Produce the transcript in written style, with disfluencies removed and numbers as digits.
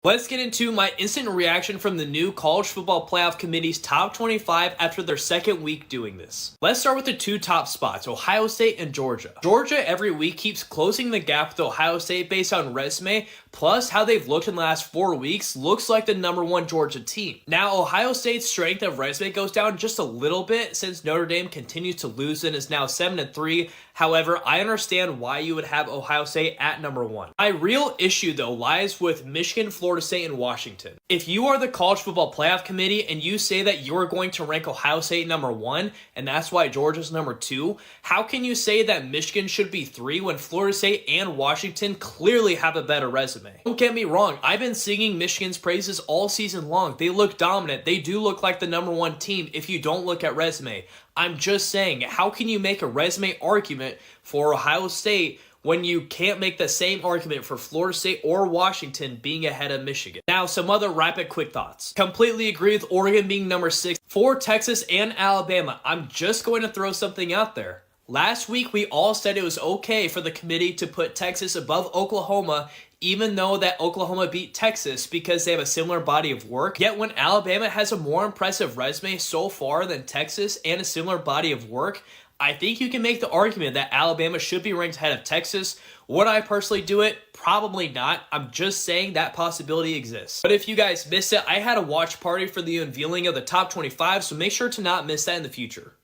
Let's get into my instant reaction from the new College Football Playoff Committee's top 25 after their second week doing this. Let's start with the two top spots, Ohio State and Georgia. Georgia every week keeps closing the gap with Ohio State based on resume, plus how they've looked in the last 4 weeks looks like the #1 Georgia team. Now, Ohio State's strength of resume goes down just a little bit since Notre Dame continues to lose and is now 7-3. However, I understand why you would have Ohio State at #1. My real issue, though, lies with Michigan, Florida State, and Washington. If you are the College Football Playoff Committee and you say that you're going to rank Ohio State #1, and that's why Georgia's #2, how can you say that Michigan should be 3 when Florida State and Washington clearly have a better resume? Don't get me wrong, I've been singing Michigan's praises all season long. They look dominant. They do look like the #1 team if you don't look at resume. I'm just saying, how can you make a resume argument for Ohio State when you can't make the same argument for Florida State or Washington being ahead of Michigan? Now, some other rapid quick thoughts. Completely agree with Oregon being #6. For Texas and Alabama, I'm just going to throw something out there. Last week, we all said it was okay for the committee to put Texas above Oklahoma, even though that Oklahoma beat Texas because they have a similar body of work. Yet when Alabama has a more impressive resume so far than Texas and a similar body of work, I think you can make the argument that Alabama should be ranked ahead of Texas. Would I personally do it? Probably not. I'm just saying that possibility exists. But if you guys missed it, I had a watch party for the unveiling of the top 25, so make sure to not miss that in the future.